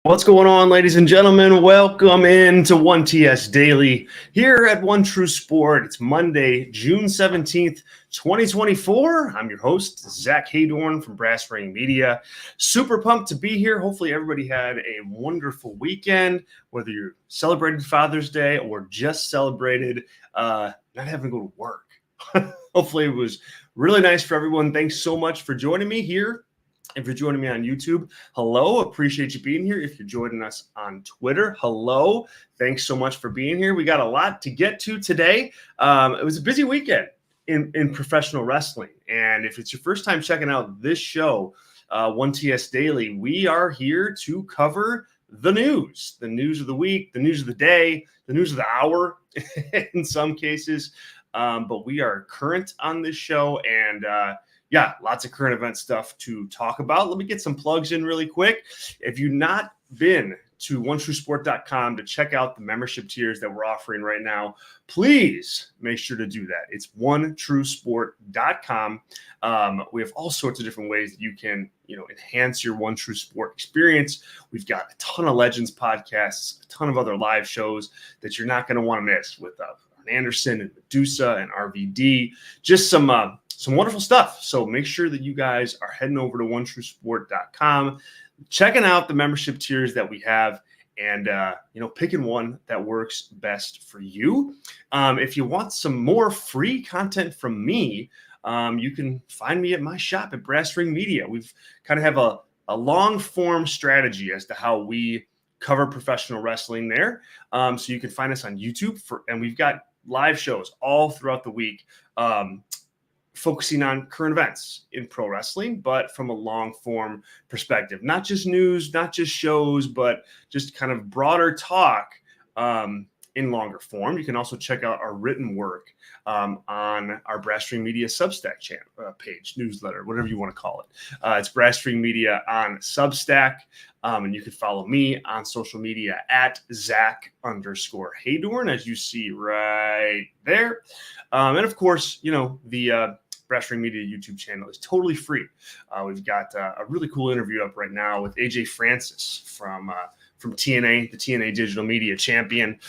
What's going on, ladies and gentlemen? Welcome into 1TS Daily here at One True Sport. It's Monday, June 17th, 2024. I'm your host, Zack Heydorn from Brass Ring Media. Super pumped to be here. Hopefully everybody had a wonderful weekend, whether you celebrated Father's Day or just celebrated not having to go to work. Hopefully it was really nice for everyone. Thanks so much for joining me here. If you're joining me on YouTube, hello. Appreciate you being here. If you're joining us on Twitter, hello. Thanks so much for being here. We got a lot to get to today. It was a busy weekend in professional wrestling. And if it's your first time checking out this show, 1TS Daily, we are here to cover the news of the week, the news of the day, the news of the hour in some cases. But we are current on this show, and yeah, lots of current event stuff to talk about. Let me get some plugs in really quick. If you've not been to onetruesport.com to check out the membership tiers that we're offering right now, please make sure to do that. It's onetruesport.com. We have all sorts of different ways that you can, enhance your One True Sport experience. We've got a ton of Legends podcasts, a ton of other live shows that you're not going to want to miss with Anderson and Medusa and RVD. Just some wonderful stuff. So make sure that you guys are heading over to onetruesport.com, checking out the membership tiers that we have, and picking one that works best for you. If you want some more free content from me, you can find me at my shop at Brass Ring Media. We've kind of have a long form strategy as to how we cover professional wrestling there. So you can find us on YouTube and we've got live shows all throughout the week, focusing on current events in pro wrestling, but from a long form perspective, not just news, not just shows, but just kind of broader talk in longer form. You can also check out our written work on our Brass Ring Media Substack channel, page, newsletter, whatever you want to call it. It's Brass Ring Media on Substack. And you can follow me on social media at Zack_Heydorn, as you see right there. And of course, the Brass Ring Media YouTube channel is totally free. We've got a really cool interview up right now with AJ Francis from TNA, the TNA Digital Media Champion.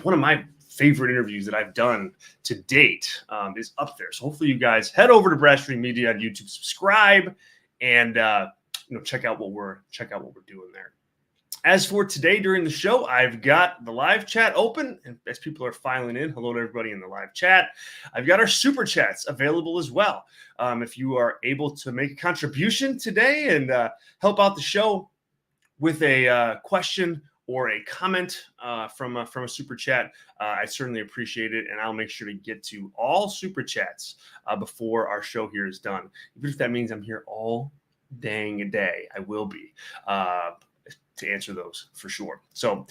One of my favorite interviews that I've done to date is up there. So hopefully you guys head over to Brass Ring Media on YouTube, subscribe, and check out what we're doing there. As for today during the show, I've got the live chat open, and as people are filing in, hello to everybody in the live chat. I've got our super chats available as well. If you are able to make a contribution today and help out the show with a question or a comment from a super chat, I certainly appreciate it, and I'll make sure to get to all super chats before our show here is done. Even if that means I'm here all dang day, I will be to answer those for sure. So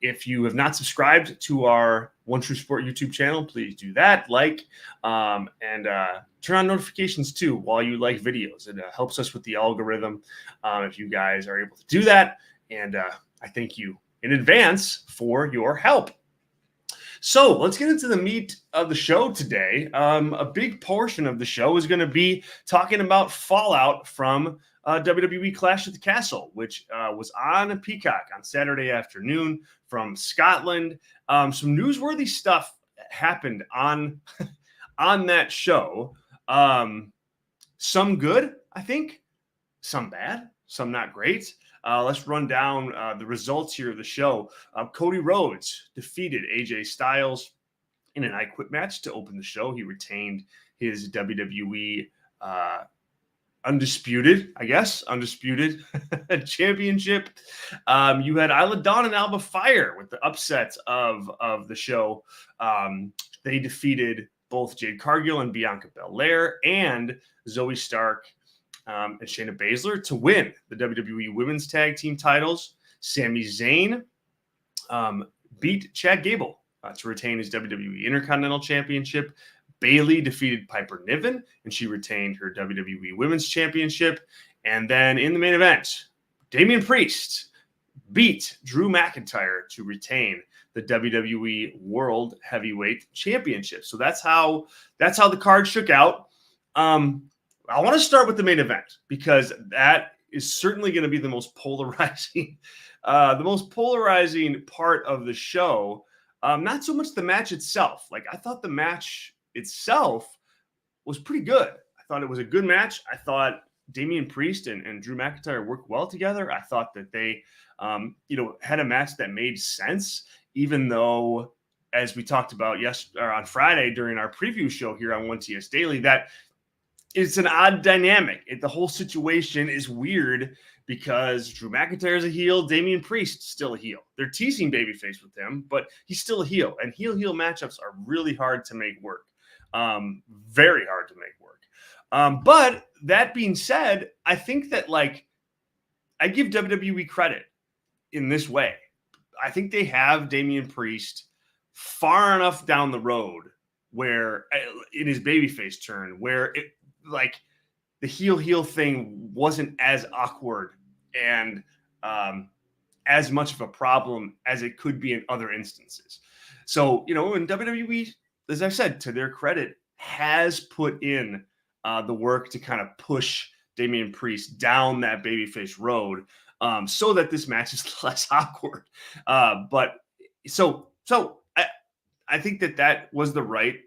if you have not subscribed to our One True Sport YouTube channel, please do that, and turn on notifications too while you like videos. It helps us with the algorithm if you guys are able to do that, and I thank you in advance for your help. So let's get into the meat of the show today. A big portion of the show is going to be talking about fallout from WWE Clash at the Castle, which was on Peacock on Saturday afternoon from Scotland. Some newsworthy stuff happened on that show. Some good, I think. Some bad. Some not great. Let's run down the results here of the show. Cody Rhodes defeated AJ Styles in an I Quit match to open the show. He retained his WWE undisputed championship. You had Isla Dawn and Alba Fire with the upset of the show. They defeated both Jade Cargill and Bianca Belair and Zoe Stark and Shayna Baszler to win the WWE Women's Tag Team titles. Sami Zayn beat Chad Gable to retain his WWE Intercontinental Championship. Bayley defeated Piper Niven, and she retained her WWE Women's Championship. And then in the main event, Damian Priest beat Drew McIntyre to retain the WWE World Heavyweight Championship. So that's how the card shook out. I want to start with the main event because that is certainly going to be the most polarizing part of the show. Not so much the match itself. Like, I thought the match itself was pretty good. I thought it was a good match. I thought Damian Priest and Drew McIntyre worked well together. I thought that they, had a match that made sense, even though, as we talked about on Friday during our preview show here on 1TS Daily, that it's an odd dynamic. The whole situation is weird because Drew McIntyre is a heel, Damian Priest still a heel. They're teasing babyface with him, but he's still a heel. And heel matchups are really hard to make work. Very hard to make work. But that being said, I think that, like, I give WWE credit in this way. I think they have Damian Priest far enough down the road where, in his babyface turn, where it, like, the heel thing wasn't as awkward and as much of a problem as it could be in other instances. So, in WWE, as I said, to their credit, has put in the work to kind of push Damian Priest down that babyface road, so that this match is less awkward. But I think that was the right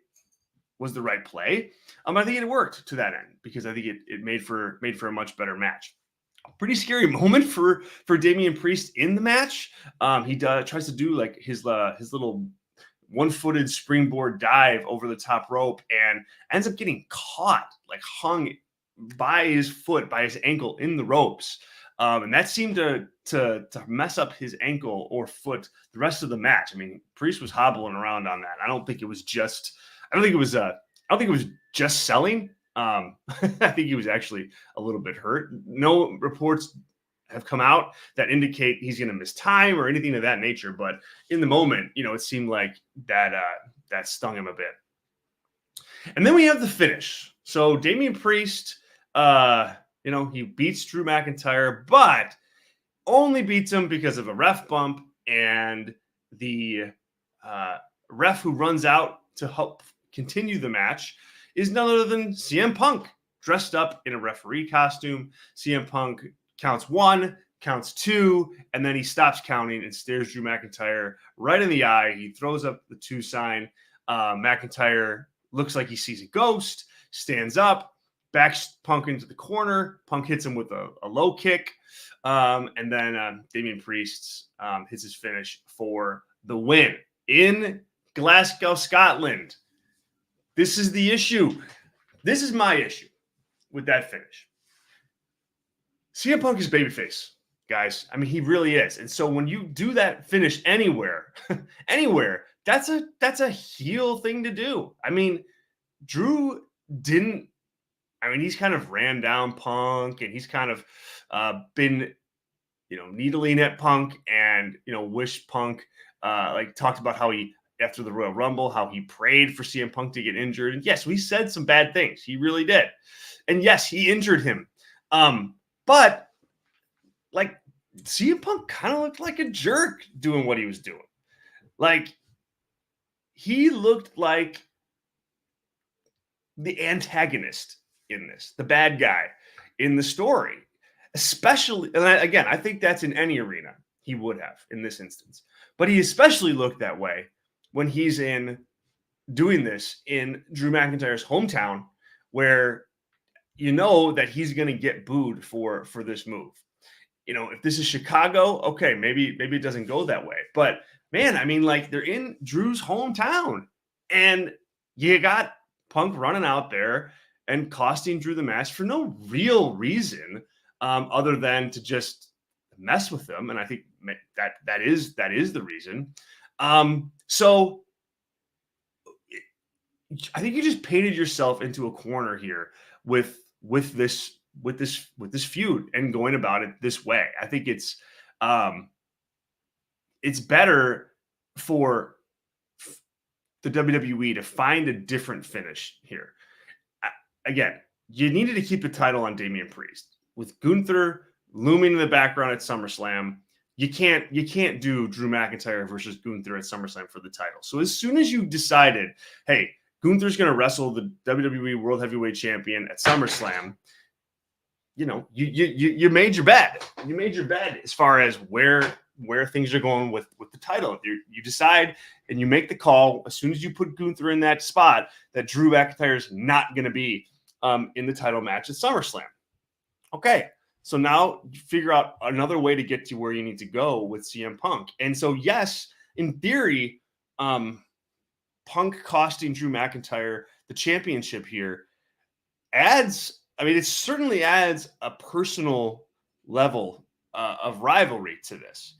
play. I think it worked to that end because I think it made for a much better match. A pretty scary moment for Damian Priest in the match. He tries to do like his little one-footed springboard dive over the top rope and ends up getting caught, like hung by his foot, by his ankle in the ropes. And that seemed to mess up his ankle or foot the rest of the match. I mean, Priest was hobbling around on that. I don't think it was just selling. I think he was actually a little bit hurt. No reports have come out that indicate he's going to miss time or anything of that nature. But in the moment, it seemed like that stung him a bit. And then we have the finish. So Damian Priest, he beats Drew McIntyre, but only beats him because of a ref bump, and the ref who runs out to help continue the match is none other than CM Punk, dressed up in a referee costume. CM Punk counts 1, counts 2, and then he stops counting and stares Drew McIntyre right in the eye. He throws up the 2 sign. McIntyre looks like he sees a ghost, stands up, backs Punk into the corner. Punk hits him with a low kick. And then Damian Priest hits his finish for the win in Glasgow, Scotland. This is the issue. This is my issue with that finish. CM Punk is babyface, guys. I mean, he really is. And so when you do that finish anywhere, that's a heel thing to do. I mean, Drew didn't. I mean, he's kind of ran down Punk, and he's kind of been, needling at Punk, and wished Punk, talked about how he, after the Royal Rumble, how he prayed for CM Punk to get injured. And yes, we said some bad things. He really did. And yes, he injured him. But like, CM Punk kind of looked like a jerk doing what he was doing. Like, he looked like the antagonist in this, the bad guy in the story, especially. And I think that's in any arena he would have in this instance, but he especially looked that way when he's doing this in Drew McIntyre's hometown, where that he's going to get booed for this move. If this is Chicago, okay, maybe it doesn't go that way. But man, I mean, like, they're in Drew's hometown, and you got Punk running out there and costing Drew the match for no real reason, other than to just mess with them. And I think that is the reason. So I think you just painted yourself into a corner here with this feud and going about it this way. I think it's better for the WWE to find a different finish here. Again, you needed to keep the title on Damian Priest with Gunther looming in the background at SummerSlam. You can't do Drew McIntyre versus Gunther at SummerSlam for the title. So as soon as you decided, hey, Gunther's going to wrestle the WWE World Heavyweight Champion at SummerSlam, you made your bed. You made your bed as far as where things are going with the title. You decide and you make the call as soon as you put Gunther in that spot that Drew McIntyre is not going to be in the title match at SummerSlam. Okay, so now you figure out another way to get to where you need to go with CM Punk. And so, yes, in theory, Punk costing Drew McIntyre the championship here it certainly adds a personal level of rivalry to this,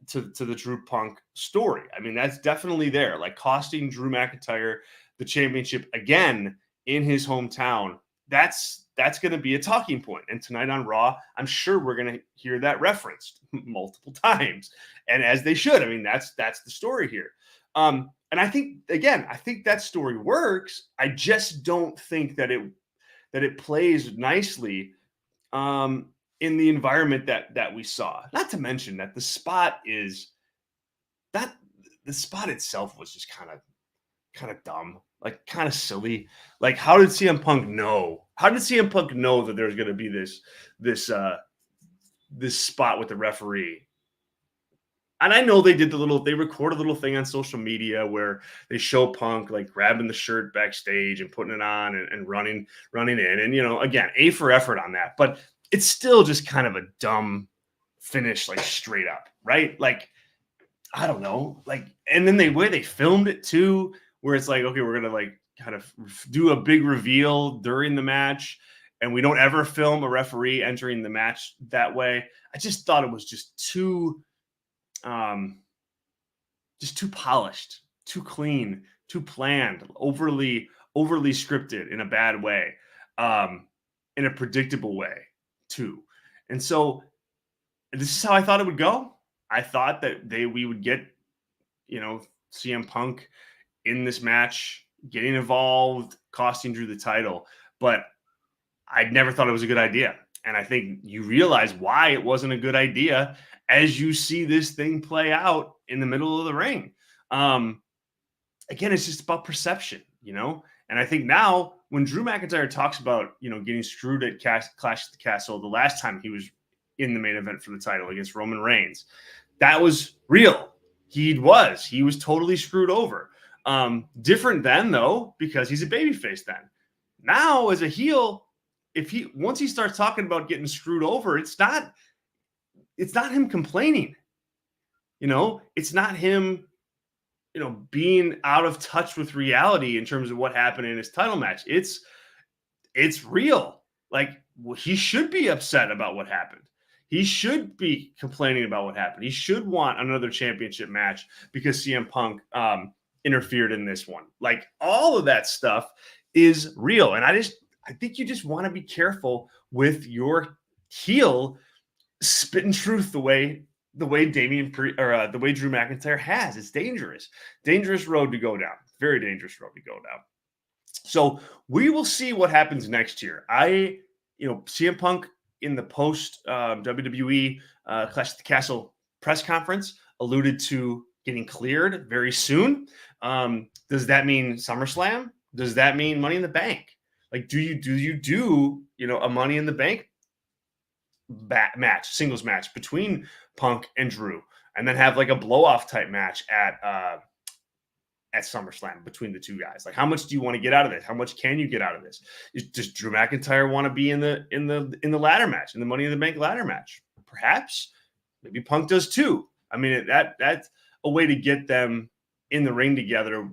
to the Drew Punk story. I mean, that's definitely there. Like costing Drew McIntyre the championship again in his hometown. That's going to be a talking point. And tonight on Raw, I'm sure we're going to hear that referenced multiple times, and as they should. I mean, that's the story here. And I think that story works. I just don't think that it plays nicely in the environment that we saw. Not to mention that the spot itself was just kind of dumb, like kind of silly. Like, how did CM Punk know? How did CM Punk know that there's going to be this spot with the referee? And I know they recorded a little thing on social media where they show Punk like grabbing the shirt backstage and putting it on and running in. And, again, A for effort on that. But it's still just kind of a dumb finish, like straight up, right? Like, I don't know. Like, and then the way they filmed it too, where it's like, okay, we're going to like kind of do a big reveal during the match. And we don't ever film a referee entering the match that way. I just thought it was just too polished, too clean, too planned, overly scripted in a bad way, in a predictable way too. And so this is how I thought it would go. I thought that we would get, CM Punk in this match, getting involved, costing Drew the title, but I never thought it was a good idea. And I think you realize why it wasn't a good idea as you see this thing play out in the middle of the ring. Again, it's just about perception, And I think now when Drew McIntyre talks about, getting screwed at Clash at the Castle the last time he was in the main event for the title against Roman Reigns, that was real. He was totally screwed over. Different then, though, because he's a babyface then. Now, as a heel, once he starts talking about getting screwed over, it's not him complaining. It's not him, being out of touch with reality in terms of what happened in his title match. It's real. Like, he should be upset about what happened. He should be complaining about what happened. He should want another championship match because CM Punk interfered in this one. Like, all of that stuff is real. And I think you just want to be careful with your heel spitting truth the way the way Drew McIntyre has. It's dangerous road to go down. Very dangerous road to go down. So we will see what happens next year. CM Punk in the post WWE Clash at the Castle press conference alluded to getting cleared very soon. Does that mean SummerSlam? Does that mean Money in the Bank? Like, do you do a Money in the Bank singles match between Punk and Drew, and then have like a blow-off type match at SummerSlam between the two guys? Like, how much do you want to get out of this? How much can you get out of this? Does Drew McIntyre want to be in the ladder match, in the Money in the Bank ladder match? Perhaps. Maybe Punk does too. I mean, that's a way to get them in the ring together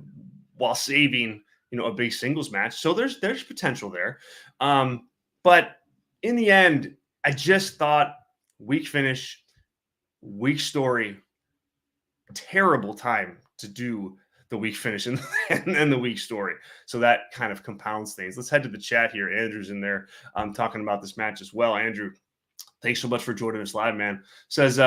while saving a big singles match. So there's potential there. But in the end, I just thought weak finish, weak story, terrible time to do the weak finish and the weak story. So that kind of compounds things. Let's head to the chat here. Andrew's in there talking about this match as well. Andrew, thanks so much for joining us live, man. Says,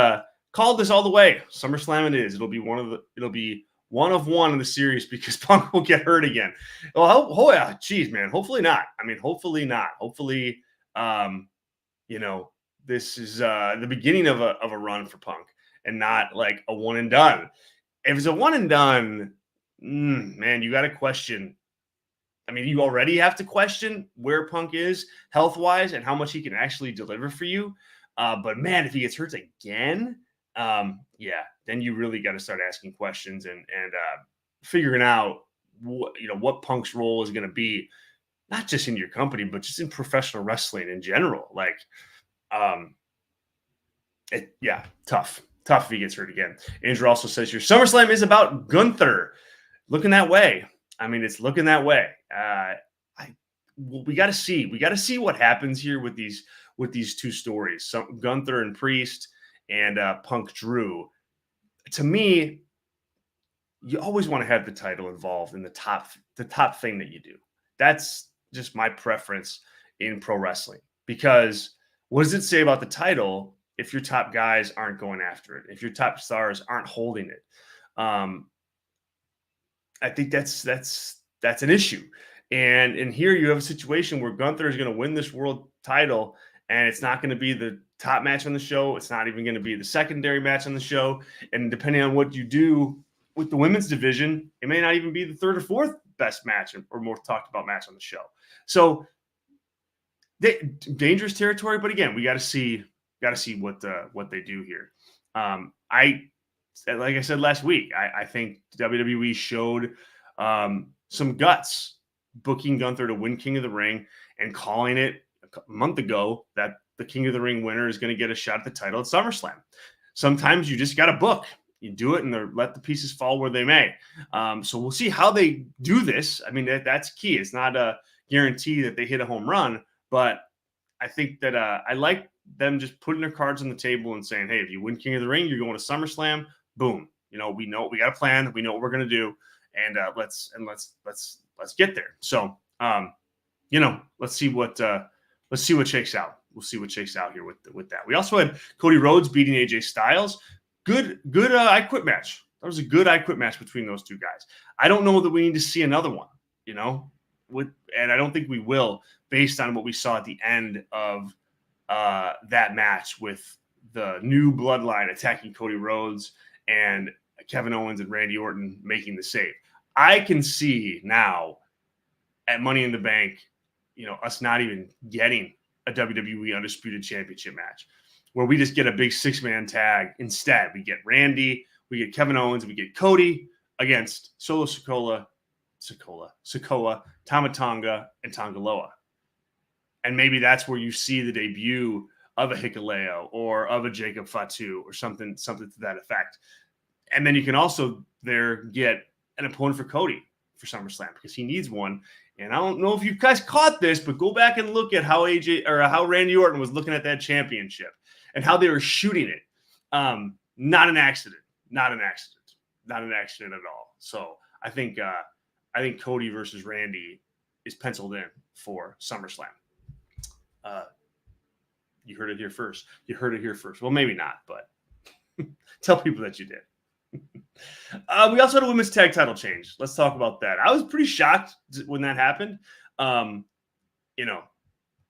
called this all the way. SummerSlam it is. It'll be one of one in the series because Punk will get hurt again. Oh yeah, geez, man. Hopefully not. Hopefully not. Hopefully, this is the beginning of a run for Punk and not like a one and done. If it's a one and done, man, you got to question I mean, you already have to question where Punk is health-wise and how much he can actually deliver for you. But man, if he gets hurt again, yeah, then you really got to start asking questions and figuring out what Punk's role is going to be, not just in your company, but just in professional wrestling in general. Like, tough if he gets hurt again. Andrew also says your SummerSlam is about Gunther. Looking that way. I mean, it's looking that way. We got to see. We got to see what happens here with these two stories, Gunther and Priest and Punk Drew. To me, you always want to have the title involved in the top thing that you do. That's just my preference in pro wrestling, because what does it say about the title if your top guys aren't going after it, if your top stars aren't holding it? I think that's an issue. And here you have a situation where Gunther is going to win this world title, and it's not going to be the top match on the show. It's not even going to be the secondary match on the show. And depending on what you do with the women's division, it may not even be the third or fourth best match or more talked about match on the show. So dangerous territory. But again, we got to see what they do here. Like I said last week, I think WWE showed some guts booking Gunther to win King of the Ring and calling it a month ago that the King of the Ring winner is going to get a shot at the title at SummerSlam. Sometimes you just got to book. You do it and let the pieces fall where they may. So we'll see how they do this. I mean, that's key. It's not a guarantee that they hit a home run, but I think that I like them just putting their cards on the table and saying, hey, if you win King of the Ring, you're going to SummerSlam. Boom. We got a plan. We know what we're going to do. And let's get there. So, let's see what shakes out. We'll see what shakes out here with that. We also had Cody Rhodes beating AJ Styles. Good I Quit match. That was a good I Quit match between those two guys. I don't know that we need to see another one, and I don't think we will, based on what we saw at the end of that match with the new bloodline attacking Cody Rhodes and Kevin Owens and Randy Orton making the save. I can see now at Money in the Bank, us not even getting a WWE Undisputed Championship match where we just get a big 6-man tag. Instead, we get Randy, we get Kevin Owens, we get Cody against Solo Sikoa, Tama Tonga, and Tonga Loa. And maybe that's where you see the debut of a Hikuleo or of a Jacob Fatu or something to that effect. And then you can also there get an opponent for Cody for SummerSlam, because he needs one. And I don't know if you guys caught this, but go back and look at how Randy Orton was looking at that championship and how they were shooting it. Not an accident at all. So I think Cody versus Randy is penciled in for SummerSlam. You heard it here first. Well, maybe not, but tell people that you did. We also had a women's tag title change. Let's talk about that. I was pretty shocked when that happened.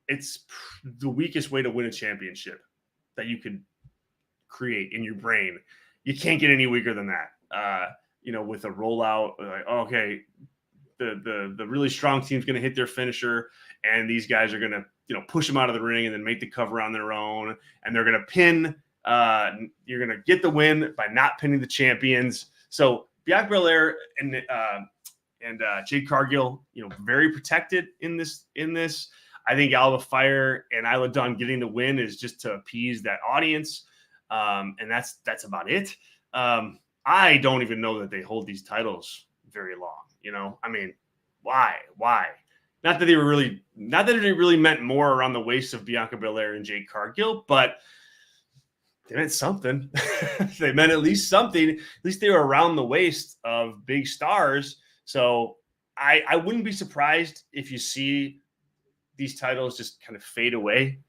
It's the weakest way to win a championship that you could create in your brain. You can't get any weaker than that. With a rollout, like, okay, the really strong team's going to hit their finisher, and these guys are going to push them out of the ring and then make the cover on their own, and they're going to pin. You're going to get the win by not pinning the champions. So Bianca Belair and Jade Cargill, very protected in this. I think Alba Fire and Isla Dawn getting the win is just to appease that audience, and that's about it. I don't even know that they hold these titles very long. I mean, why? Not that it really meant more around the waist of Bianca Belair and Jade Cargill, but they meant something. They meant at least something. At least they were around the waist of big stars. So I wouldn't be surprised if you see these titles just kind of fade away.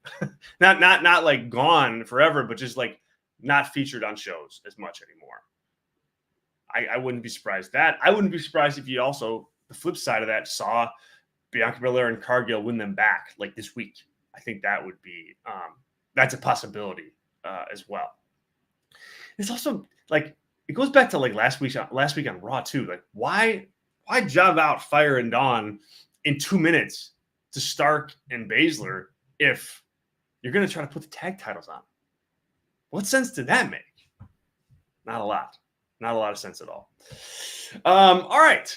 not like gone forever, but just like not featured on shows as much anymore. I wouldn't be surprised that. I wouldn't be surprised if you also, the flip side of that, saw Bianca Belair and Cargill win them back like this week. I think that would be that's a possibility as well. It's also like it goes back to like last week on Raw too. Like why job out Fire and Dawn in 2 minutes to Stark and Baszler if you're going to try to put the tag titles on? What sense did that make? Not a lot. Not a lot of sense at all. All right.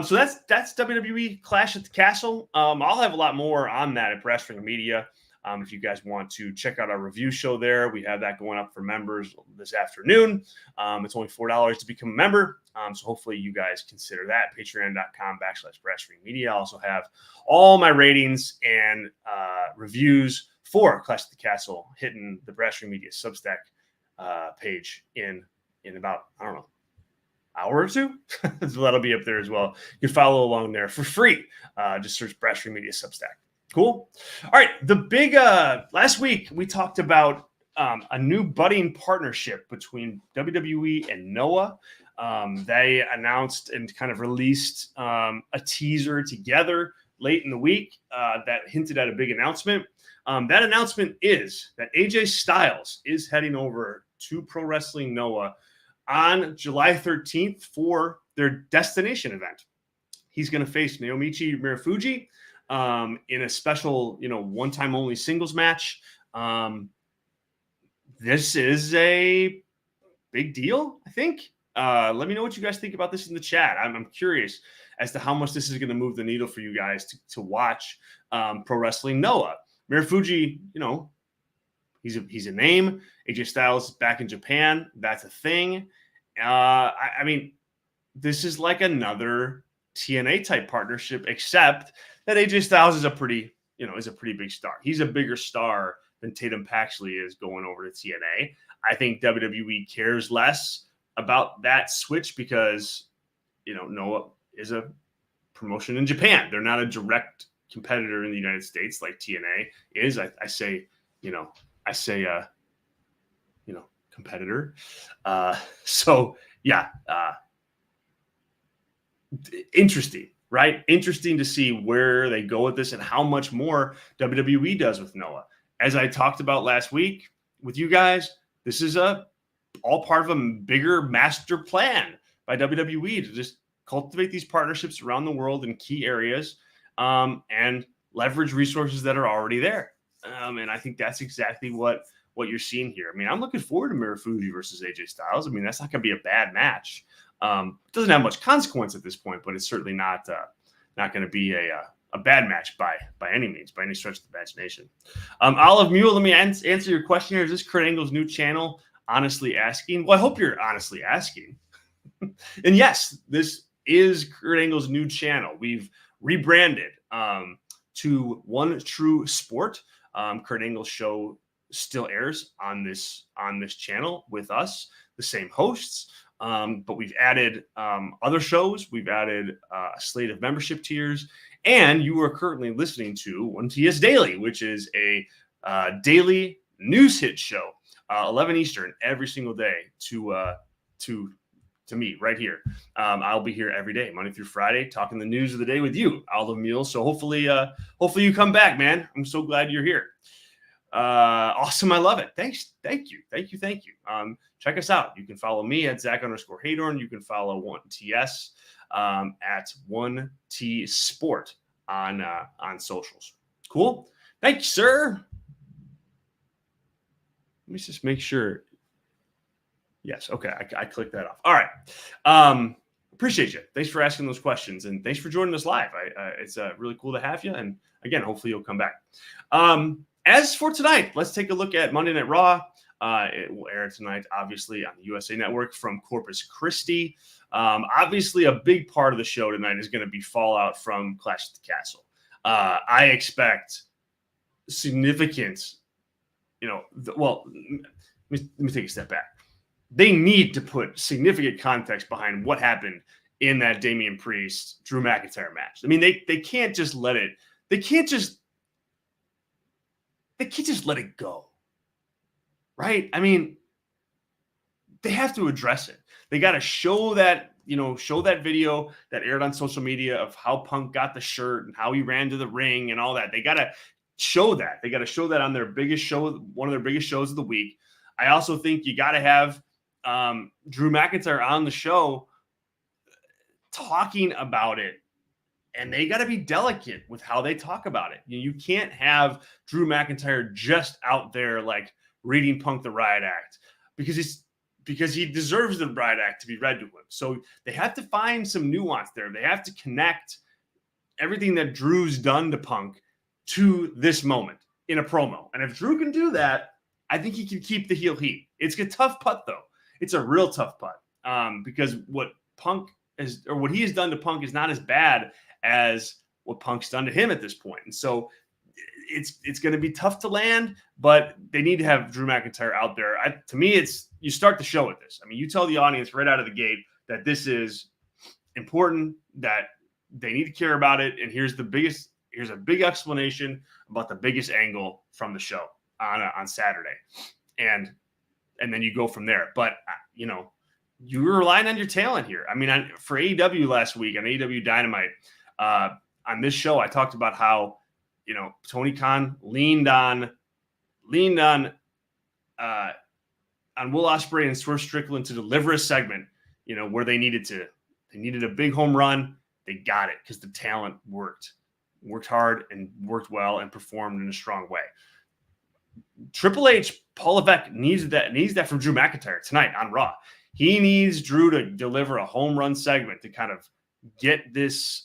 So that's WWE Clash at the Castle. I'll have a lot more on that at Wrestling Media. If you guys want to check out our review show there, we have that going up for members this afternoon. It's only $4 to become a member. So hopefully you guys consider that. Patreon.com/Wrestling Media. I also have all my ratings and reviews for Clash at the Castle hitting the Wrestling Media Substack page in about, I don't know, hour or two. So that'll be up there as well. You can follow along there for free. Just search Wrestling Media Substack. Cool. All right. The big last week we talked about a new budding partnership between WWE and Noah. They announced and kind of released a teaser together late in the week that hinted at a big announcement. That announcement is that AJ Styles is heading over to Pro Wrestling Noah on July 13th for their destination event. He's going to face Naomichi Mirufuji in a special, one-time only singles match. This is a big deal, I think. Let me know what you guys think about this in the chat. I'm curious as to how much this is going to move the needle for you guys to watch Pro Wrestling Noah. Mirufuji, he's a name. AJ Styles is back in Japan. That's a thing. I mean, this is like another TNA type partnership, except that AJ Styles is a pretty big star. He's a bigger star than Tatum Paxley is going over to TNA. I think WWE cares less about that switch because, Noah is a promotion in Japan. They're not a direct competitor in the United States like TNA is. I say competitor. So yeah, interesting, right? Interesting to see where they go with this and how much more WWE does with Noah. As I talked about last week with you guys, this is all part of a bigger master plan by WWE to just cultivate these partnerships around the world in key areas and leverage resources that are already there. And I think that's exactly what you're seeing here. I mean, I'm looking forward to Mirufuji versus AJ Styles. I mean, that's not going to be a bad match. It doesn't have much consequence at this point, but it's certainly not going to be a bad match by any means, by any stretch of the imagination. Olive Mule, let me answer your question here. Is this Kurt Angle's new channel? Honestly asking. Well, I hope you're honestly asking. And yes, this is Kurt Angle's new channel. We've rebranded to One True Sport. Kurt Angle's show still airs on this channel with us, the same hosts. But we've added other shows. We've added a slate of membership tiers, and you are currently listening to 1TS Daily, which is a daily news hit show, 11 Eastern every single day to me right here. I'll be here every day, Monday through Friday, talking the news of the day with you, Olive Mule. So hopefully you come back, man. I'm so glad you're here. Awesome. I love it. Thanks. Thank you. Check us out. You can follow me at Zack_Heydorn. You can follow 1TS at 1T Sport on socials. Cool. Thank you, sir. Let me just make sure. Yes. Okay. I clicked that off. All right. Appreciate you. Thanks for asking those questions and thanks for joining us live. It's really cool to have you. And again, hopefully you'll come back. As for tonight, let's take a look at Monday Night Raw. It will air tonight, obviously, on the USA Network from Corpus Christi. Obviously, a big part of the show tonight is going to be fallout from Clash at the Castle. I expect significant, let me take a step back. They need to put significant context behind what happened in that Damian Priest Drew McIntyre match. I mean, they can't just let it. They can't just let it go, right? I mean, they have to address it. They got to show that video that aired on social media of how Punk got the shirt and how he ran to the ring and all that. They got to show that. They got to show that on their biggest show, one of their biggest shows of the week. I also think you got to have Drew McIntyre on the show talking about it and they got to be delicate with how they talk about it. You can't have Drew McIntyre just out there like reading Punk the Riot Act because he deserves the Riot Act to be read to him. So they have to find some nuance there. They have to connect everything that Drew's done to Punk to this moment in a promo. And if Drew can do that, I think he can keep the heel heat. It's a tough putt, though. It's a real tough putt because what he has done to Punk is not as bad as what Punk's done to him at this point. And so it's going to be tough to land, but they need to have Drew McIntyre out there. To me, you start the show with this. I mean, you tell the audience right out of the gate that this is important, that they need to care about it. And here's a big explanation about the biggest angle from the show on Saturday. And then you go from there. But, you were relying on your talent here. I mean, for AEW last week on AEW Dynamite, on this show, I talked about how, Tony Khan leaned on Will Ospreay and Swerve Strickland to deliver a segment, where they needed a big home run. They got it because the talent worked hard and worked well and performed in a strong way. Triple H, Paul Levesque needs that from Drew McIntyre tonight on Raw. He needs Drew to deliver a home run segment to kind of get this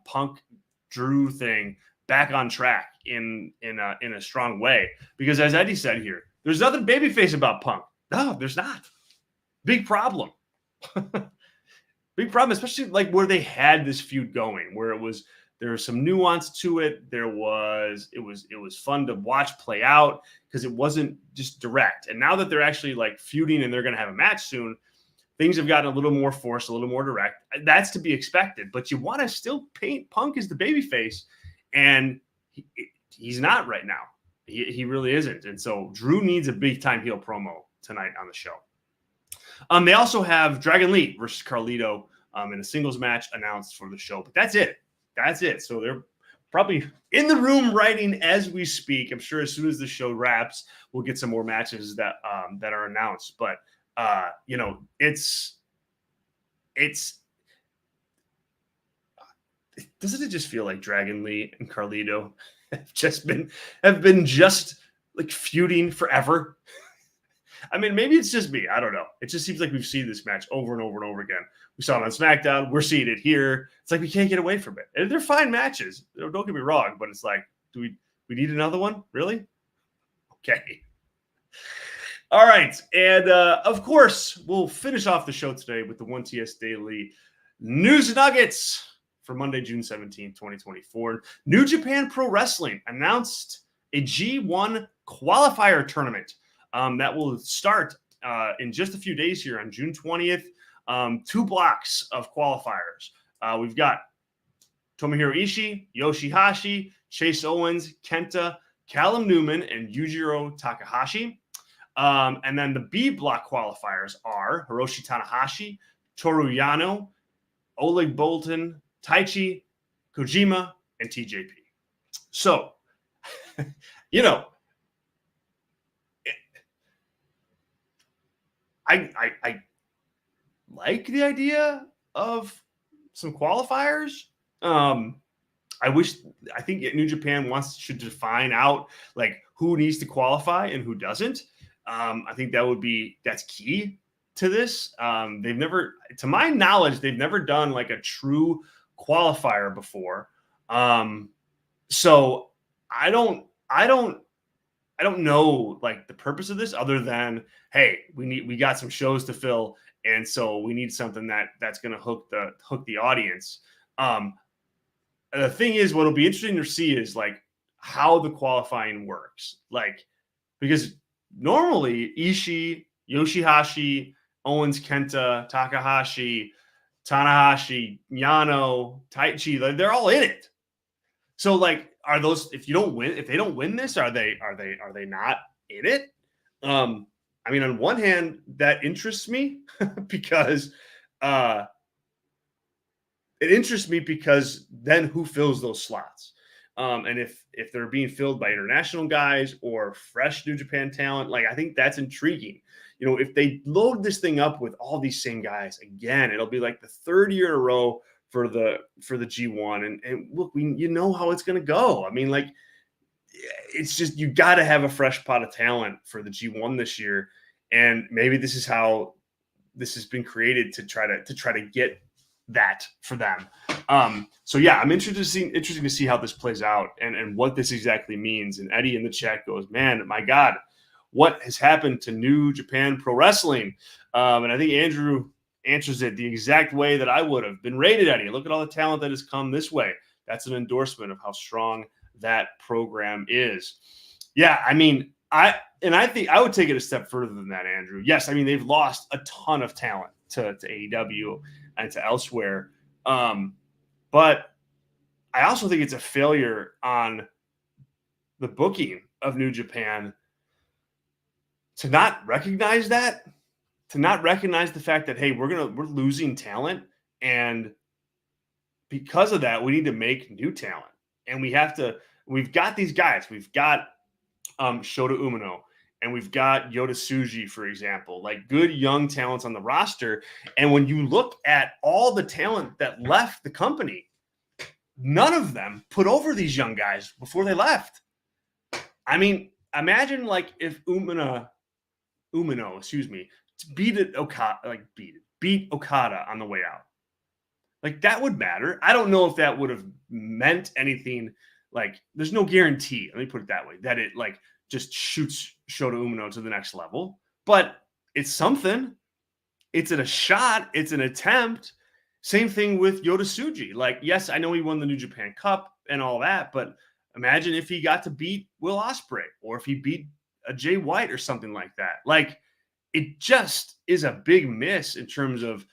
Punk Drew thing back on track in a strong way. Because as Eddie said here, there's nothing babyface about Punk. No, there's not. Big problem. Big problem, especially like where they had this feud going, where there was some nuance to it. It was fun to watch play out because it wasn't just direct. And now that they're actually like feuding and they're going to have a match soon, things have gotten a little more forced, a little more direct. That's to be expected, but you want to still paint Punk as the babyface, and he's not right now. He really isn't. And so Drew needs a big time heel promo tonight on the show. They also have Dragon Lee versus Carlito in a singles match announced for the show, but that's it. So they're probably in the room writing as we speak. I'm sure as soon as the show wraps, we'll get some more matches that are announced. But doesn't it just feel like Dragon Lee and Carlito have been like feuding forever? I mean, maybe it's just me. I don't know. It just seems like we've seen this match over and over and over again. We saw it on SmackDown. We're seeing it here. It's like we can't get away from it. And they're fine matches. Don't get me wrong, but it's like, do we need another one? Really? Okay. All right. And, of course, we'll finish off the show today with the 1TS Daily News Nuggets for Monday, June 17th, 2024. New Japan Pro Wrestling announced a G1 qualifier tournament that will start in just a few days here on June 20th. 2 blocks of qualifiers. We've got Tomohiro Ishii, Yoshihashi, Chase Owens, Kenta, Callum Newman, and Yujiro Takahashi. And then the B block qualifiers are Hiroshi Tanahashi, Toru Yano, Oleg Bolton, Taichi, Kojima, and TJP. So, I like the idea of some qualifiers. I think New Japan should define out like who needs to qualify and who doesn't. I think that's key to this. To my knowledge, they've never done like a true qualifier before. So I don't know like the purpose of this other than, hey, we got some shows to fill, and so we need something that's going to hook the audience. The thing is, what'll be interesting to see is like how the qualifying works, like because normally Ishii, Yoshihashi, Owens, Kenta, Takahashi, Tanahashi, Yano, Taichi, they're all in it. So like, are those, if they don't win this, are they not in it? I mean, on one hand, that interests me because then who fills those slots? And if they're being filled by international guys or fresh New Japan talent, like I think that's intriguing. If they load this thing up with all these same guys again, it'll be like the third year in a row for the G1. And look, you know how it's going to go. I mean, like, it's just, you got to have a fresh pot of talent for the G1 this year. And maybe this is how this has been created to try to get that for them. So yeah, I'm interesting to see how this plays out and what this exactly means. And Eddie in the chat goes, man, my God, what has happened to New Japan Pro Wrestling? And I think Andrew answers it the exact way that I would have been rated, Eddie. Look at all the talent that has come this way. That's an endorsement of how strong that program is. Yeah, I mean, I think I would take it a step further than that, Andrew. Yes, I mean, they've lost a ton of talent to AEW and to elsewhere. But I also think it's a failure on the booking of New Japan to not recognize that, to not recognize the fact that, hey, we're losing talent, and because of that, we need to make new talent. And we've got these guys. We've got Shota Umino, and we've got Yota Tsuji, for example, like good young talents on the roster. And when you look at all the talent that left the company, none of them put over these young guys before they left. I mean, imagine like if Umino, beat Okada on the way out. Like, that would matter. I don't know if that would have meant anything. Like, there's no guarantee, let me put it that way, that it like just shoots Shota Umino to the next level. But it's something. It's a shot. It's an attempt. Same thing with Yota Tsuji. Like, yes, I know he won the New Japan Cup and all that, but imagine if he got to beat Will Ospreay, or if he beat a Jay White or something like that. Like, it just is a big miss in terms of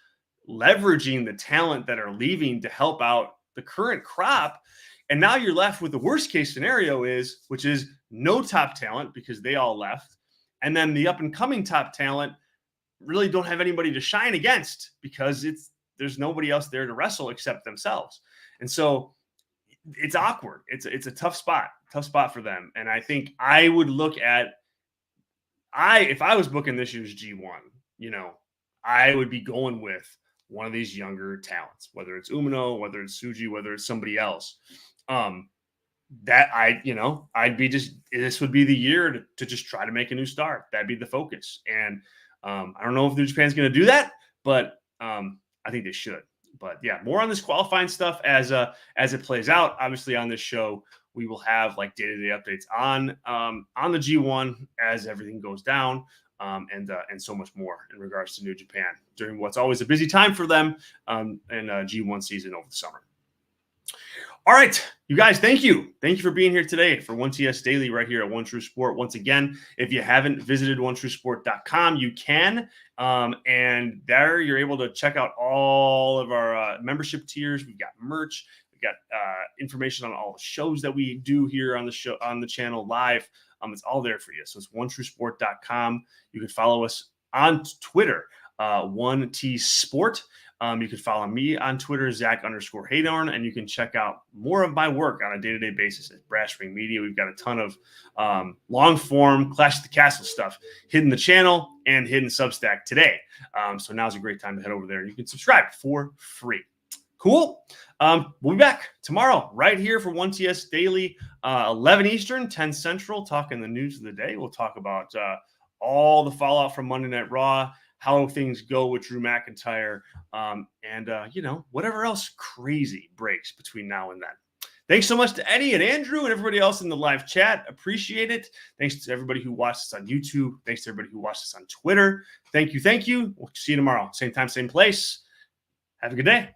leveraging the talent that are leaving to help out the current crop. And now you're left with the worst case scenario which is no top talent because they all left. And then the up and coming top talent really don't have anybody to shine against because there's nobody else there to wrestle except themselves. And so it's awkward. It's a tough spot for them. And I think I would look at, if I was booking this year's G1, I would be going with one of these younger talents, whether it's Umino, whether it's Tsuji, whether it's somebody else. This would be the year to just try to make a new start. That'd be the focus. And I don't know if New Japan's going to do that, but I think they should. But yeah, more on this qualifying stuff as it plays out. Obviously, on this show, we will have like day-to-day updates on the G1 as everything goes down, and so much more in regards to New Japan during what's always a busy time for them in G1 season over the summer. All right, you guys, thank you. Thank you for being here today for 1TS Daily right here at One True Sport. Once again, if you haven't visited onetruesport.com, you can. And there you're able to check out all of our membership tiers. We've got merch. We've got information on all the shows that we do here on the channel live. It's all there for you. So it's onetruesport.com. You can follow us on Twitter, 1T Sport. You can follow me on Twitter, Zack_Heydorn, and you can check out more of my work on a day-to-day basis at Brass Ring Media. We've got a ton of long-form Clash at the Castle stuff hidden the channel and hidden Substack today. So now's a great time to head over there. You can subscribe for free. Cool. We'll be back tomorrow right here for 1TS Daily, 11 Eastern, 10 Central, talking the news of the day. We'll talk about all the fallout from Monday Night Raw, how things go with Drew McIntyre, and whatever else crazy breaks between now and then. Thanks so much to Eddie and Andrew and everybody else in the live chat. Appreciate it. Thanks to everybody who watched us on YouTube. Thanks to everybody who watched us on Twitter. Thank you. We'll see you tomorrow. Same time, same place. Have a good day.